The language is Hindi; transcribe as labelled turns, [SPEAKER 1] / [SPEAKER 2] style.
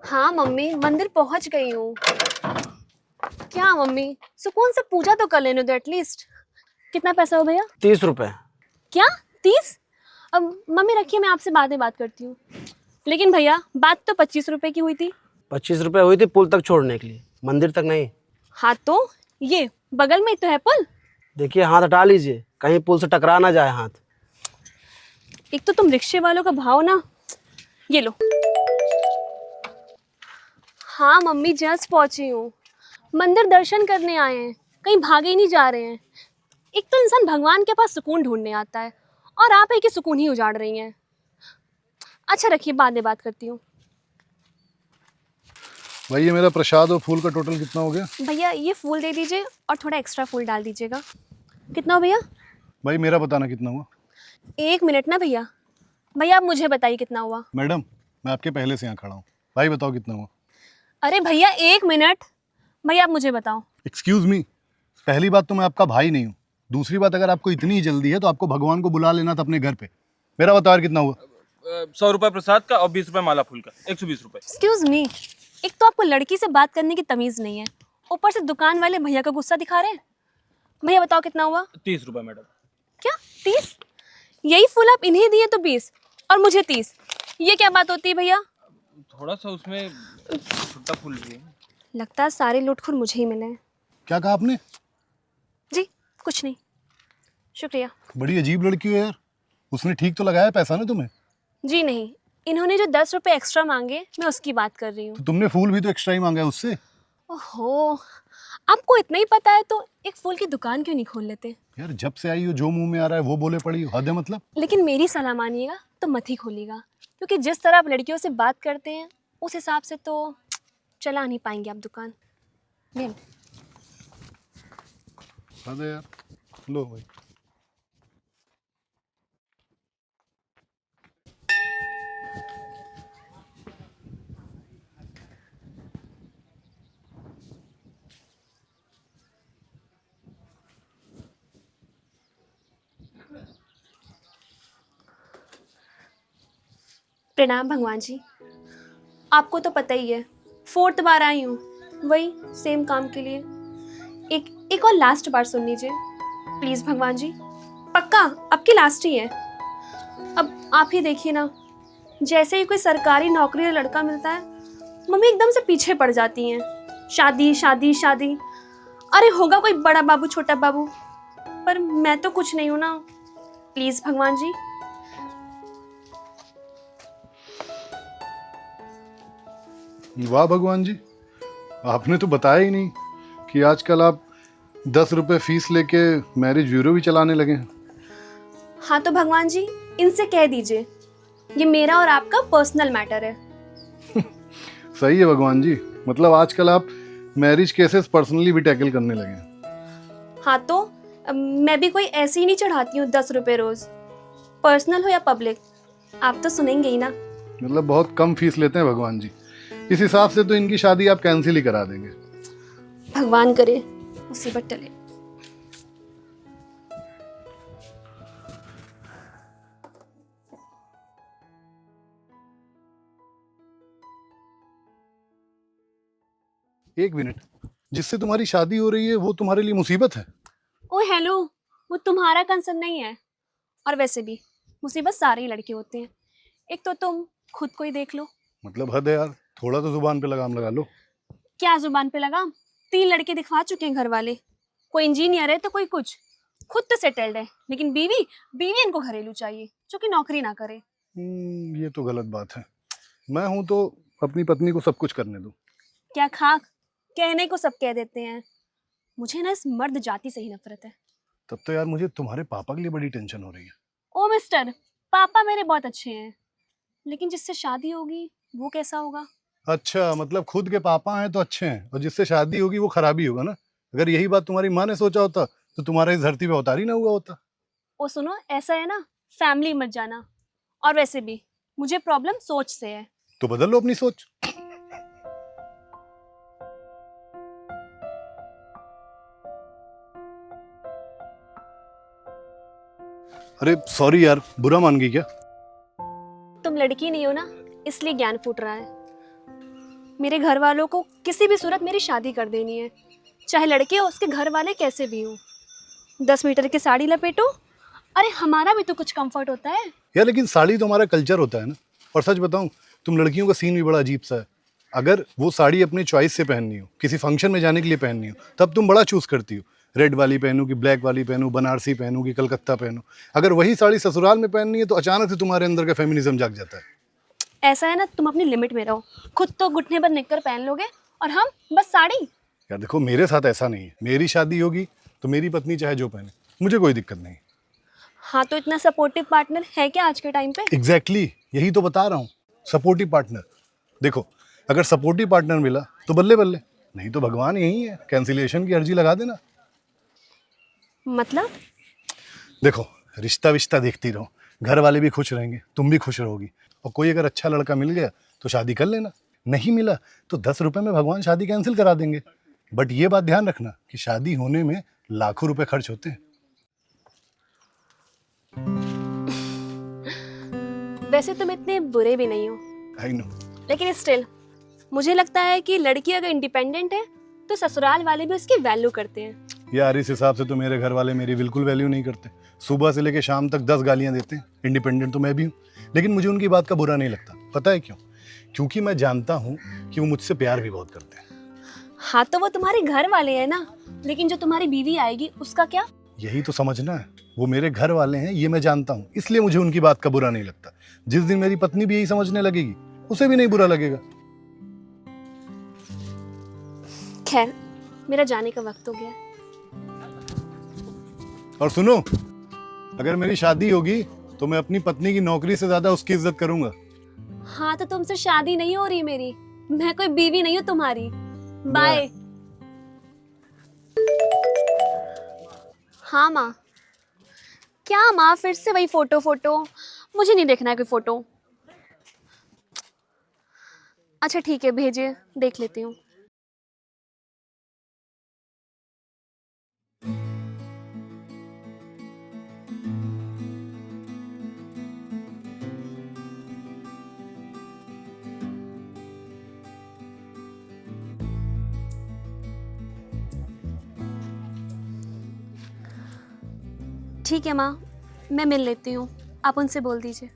[SPEAKER 1] हाँ मम्मी, मंदिर पहुंच गई हूँ। क्या मम्मी, सुकून से पूजा तो कर लेने दो एटलीस्ट। कितना पैसा हो भैया?
[SPEAKER 2] 30 रुपए।
[SPEAKER 1] क्या? 30? अब मम्मी रखिए, मैं आपसे बाद में बात करती हूँ। लेकिन भैया, बात तो 25 रुपए की हुई थी।
[SPEAKER 2] 25 रुपए हुई थी पुल तक छोड़ने के लिए, मंदिर तक नहीं।
[SPEAKER 1] हाँ तो ये बगल में ही तो है पुल।
[SPEAKER 2] देखिए, हाथ हटा लीजिए, कहीं पुल से टकरा ना जाए हाथ।
[SPEAKER 1] एक तो तुम रिक्शे वालों का भाव ना। ये लो। हाँ मम्मी, जस्ट पहुंची हूँ। मंदिर दर्शन करने आए हैं, कहीं भागे ही नहीं जा रहे हैं। एक तो इंसान भगवान के पास सुकून ढूंढने आता है, और आप है कि सुकून ही उजाड़ रही हैं। अच्छा रखिए, बाद में बात करती हूँ।
[SPEAKER 3] भाई ये मेरा प्रसाद और फूल का टोटल कितना हो गया?
[SPEAKER 1] भैया ये फूल दे दीजिए और थोड़ा एक्स्ट्रा फूल डाल दीजिएगा। कितना हो भैया?
[SPEAKER 3] भाई मेरा बताना कितना हुआ?
[SPEAKER 1] 1 मिनट ना भैया। भैया आप मुझे बताइए कितना हुआ।
[SPEAKER 3] मैडम, मैं आपके पहले से यहाँ खड़ा हूँ। भाई बताओ कितना हुआ?
[SPEAKER 1] अरे भैया 1 मिनट। भैया आप मुझे बताओ।
[SPEAKER 3] एक्सक्यूज मी, पहली बात तो मैं आपका भाई नहीं हूँ। दूसरी बात, अगर आपको इतनी जल्दी है तो आपको भगवान को बुला लेना था अपने घर पे। मेरा बताओ यार कितना हुआ?
[SPEAKER 4] 100 रुपए प्रसाद का और 20 रुपए माला फूल का, 120 रुपए।
[SPEAKER 1] एक्सक्यूज मी, एक तो आपको लड़की से बात करने की तमीज नहीं है, ऊपर से दुकान वाले भैया का गुस्सा दिखा रहे हैं। भैया बताओ कितना हुआ?
[SPEAKER 4] 30 रुपए मैडम।
[SPEAKER 1] क्या? 30? यही फूल आप इन्हें दिए तो 20 और मुझे 30? ये क्या बात होती है भैया?
[SPEAKER 4] थोड़ा सा उसमें छोटा फूल भी है।
[SPEAKER 1] लगता है सारे लुटखुर मुझे ही मिले हैं।
[SPEAKER 3] क्या कहा आपने?
[SPEAKER 1] जी कुछ नहीं, शुक्रिया।
[SPEAKER 3] बड़ी अजीब लड़की हो यार। उसने ठीक तो लगाया पैसा ना तुम्हें?
[SPEAKER 1] जी नहीं, इन्होंने जो 10 रुपए एक्स्ट्रा मांगे, मैं उसकी बात कर रही हूँ।
[SPEAKER 3] तो तुमने फूल भी तो एक्स्ट्रा ही मांगा है उससे।
[SPEAKER 1] ओहो, आपको इतना ही पता है तो एक फूल की दुकान क्यों नहीं खोल लेते?
[SPEAKER 3] यार जब से आई हो जो मुंह में आ रहा है वो बोले पड़ी हो, हद है मतलब।
[SPEAKER 1] लेकिन मेरी सलाह मानिएगा तो मत ही खोलिएगा, क्योंकि जिस तरह आप लड़कियों से बात करते हैं उस हिसाब से तो चला नहीं पाएंगे आप दुकान। ले लो।
[SPEAKER 3] हद है यार। लो भाई।
[SPEAKER 1] प्रणाम भगवान जी। आपको तो पता ही है, 4th बार आई हूँ, वही सेम काम के लिए। एक और लास्ट बार सुन लीजिए प्लीज भगवान जी, पक्का आपकी लास्ट ही है। अब आप ही देखिए ना, जैसे ही कोई सरकारी नौकरी या लड़का मिलता है, मम्मी एकदम से पीछे पड़ जाती हैं। शादी शादी शादी, अरे होगा कोई बड़ा बाबू छोटा बाबू, पर मैं तो कुछ नहीं हूं ना। प्लीज भगवान जी।
[SPEAKER 3] वाह भगवान जी, आपने तो बताया ही नहीं कि आजकल आप 10 रुपए फीस लेके मैरिज ब्यूरो भी चलाने लगे हैं।
[SPEAKER 1] हाँ तो भगवान जी, इनसे कह दीजिए ये मेरा और आपका पर्सनल मैटर है।
[SPEAKER 3] सही है भगवान जी, मतलब आजकल आप मैरिज केसेस पर्सनली भी टैकल करने लगे हैं।
[SPEAKER 1] हाँ तो मैं भी कोई ऐसे ही नहीं चढ़ाती हूँ 10 रुपए रोज, पर्सनल हो या पब्लिक, आप तो सुनेंगे ही ना।
[SPEAKER 3] मतलब बहुत कम फीस लेते हैं भगवान जी। इस हिसाब से तो इनकी शादी आप कैंसिल ही करा देंगे।
[SPEAKER 1] भगवान करे मुसीबत टले।
[SPEAKER 3] एक मिनट, जिससे तुम्हारी शादी हो रही है वो तुम्हारे लिए मुसीबत है?
[SPEAKER 1] ओ हेलो, वो तुम्हारा कंसर्न नहीं है। और वैसे भी मुसीबत सारे ही लड़के होते हैं, एक तो तुम खुद को ही देख लो।
[SPEAKER 3] मतलब हद है यार, थोड़ा तो जुबान पे लगाम लगा लो।
[SPEAKER 1] क्या जुबान पे लगा? 3 लड़के दिखवा चुके हैं घर वाले, कोई इंजीनियर है तो कोई कुछ। खुद तो सेटल्ड है, लेकिन बीवी बीवी इनको घरेलू चाहिए जो कि नौकरी ना करे।
[SPEAKER 3] ये तो गलत बात है। मैं हूं तो अपनी पत्नी को सब कुछ करने दूं।
[SPEAKER 1] क्या खाक, कहने को सब कह देते हैं। मुझे ना इस मर्द जाति से ही नफरत है।
[SPEAKER 3] तब तो यार मुझे तुम्हारे पापा के लिए बड़ी टेंशन हो रही है।
[SPEAKER 1] ओ मिस्टर, पापा मेरे बहुत अच्छे हैं, लेकिन जिससे शादी होगी वो कैसा होगा?
[SPEAKER 3] अच्छा, मतलब खुद के पापा हैं तो अच्छे हैं और जिससे शादी होगी वो खराबी होगा ना। अगर यही बात तुम्हारी माँ ने सोचा होता तो तुम्हारा इस धरती पे अवतार ही ना हुआ होता।
[SPEAKER 1] ओ सुनो, ऐसा है ना, फैमिली मत जाना। और वैसे भी मुझे प्रॉब्लम सोच से है।
[SPEAKER 3] तो बदल लो अपनी सोच। अरे सॉरी यार, बुरा मान गई क्या?
[SPEAKER 1] तुम लड़की नहीं हो ना, इसलिए ज्ञान फूट रहा है। मेरे घर वालों को किसी भी सूरत मेरी शादी कर देनी है, चाहे लड़के हो उसके घर वाले कैसे भी हों। 10 मीटर की साड़ी लपेटो, अरे हमारा भी तो कुछ कंफर्ट होता है।
[SPEAKER 3] यार लेकिन साड़ी तो हमारा कल्चर होता है ना। और सच बताऊं, तुम लड़कियों का सीन भी बड़ा अजीब सा है। अगर वो साड़ी अपनी चॉइस से पहननी हो, किसी फंक्शन में जाने के लिए पहननी हो, तब तुम बड़ा चूज करती हो, रेड वाली पहनूं कि ब्लैक वाली पहनूं, बनारसी पहनूं कि कलकत्ता पहनूं। अगर वही साड़ी ससुराल में पहननी है तो अचानक से तुम्हारे अंदर का फेमिनिज्म जाग जाता है।
[SPEAKER 1] ऐसा है ना, तुम अपनी लिमिट में रहो। खुद तो घुटने पर निक्कर पहन लोगे और हम बस साड़ी।
[SPEAKER 3] यार देखो, मेरे साथ ऐसा नहीं है। मेरी शादी होगी तो मेरी पत्नी चाहे जो पहने, मुझे कोई दिक्कत नहीं।
[SPEAKER 1] हाँ, तो इतना सपोर्टिव पार्टनर है क्या आज के टाइम पे?
[SPEAKER 3] एग्जैक्टली यही तो बता रहा हूँ, सपोर्टिव पार्टनर। देखो, अगर सपोर्टिव पार्टनर मिला तो बल्ले बल्ले, नहीं तो भगवान यही है, कैंसिलेशन की अर्जी लगा देना।
[SPEAKER 1] मतलब?
[SPEAKER 3] देखो, रिश्ता विश्ता देखती रहो, घर वाले भी खुश रहेंगे, तुम भी खुश रहोगी। और कोई अगर अच्छा लड़का मिल गया तो शादी कर लेना, नहीं मिला तो 10 रुपए में भगवान शादी कैंसिल करा देंगे। बट ये बात ध्यान रखना कि शादी होने में लाखों रुपए खर्च होते हैं।
[SPEAKER 1] वैसे तुम इतने बुरे भी नहीं हो,
[SPEAKER 3] आई नो।
[SPEAKER 1] लेकिन स्टिल मुझे लगता है कि लड़की अगर इंडिपेंडेंट है तो ससुराल वाले भी उसकी वैल्यू करते हैं।
[SPEAKER 3] यार इस हिसाब से तो मेरे घर वाले मेरी बिल्कुल वैल्यू नहीं करते। सुबह से लेकर शाम तक 10 गालियां देते हैं। इंडिपेंडेंट तो मैं भी हूँ, लेकिन मुझे उनकी बात का बुरा नहीं लगता। पता है क्यों? क्योंकि मैं जानता हूँ कि वो मुझसे प्यार भी बहुत करते हैं।
[SPEAKER 1] हाँ, तो वो तुम्हारे घर वाले हैं ना, लेकिन जो तुम्हारी बीवी आएगी उसका क्या?
[SPEAKER 3] यही तो समझना है, वो मेरे घर वाले हैं, ये मैं जानता हूँ, इसलिए मुझे उनकी बात का बुरा नहीं लगता। जिस दिन मेरी पत्नी भी यही समझने लगेगी, उसे भी नहीं बुरा लगेगा।
[SPEAKER 1] खैर, मेरा जाने का वक्त हो गया है।
[SPEAKER 3] और सुनो, अगर मेरी शादी होगी तो मैं अपनी पत्नी की नौकरी से ज्यादा उसकी इज्जत करूंगा।
[SPEAKER 1] हाँ, तो तुमसे शादी नहीं हो रही मेरी, मैं कोई बीवी नहीं हूँ तुम्हारी। बाय। हाँ माँ। क्या माँ, फिर से वही फोटो? मुझे नहीं देखना है कोई फोटो। अच्छा ठीक है, भेजिए, देख लेती हूँ। ठीक है माँ, मैं मिल लेती हूँ, आप उनसे बोल दीजिए।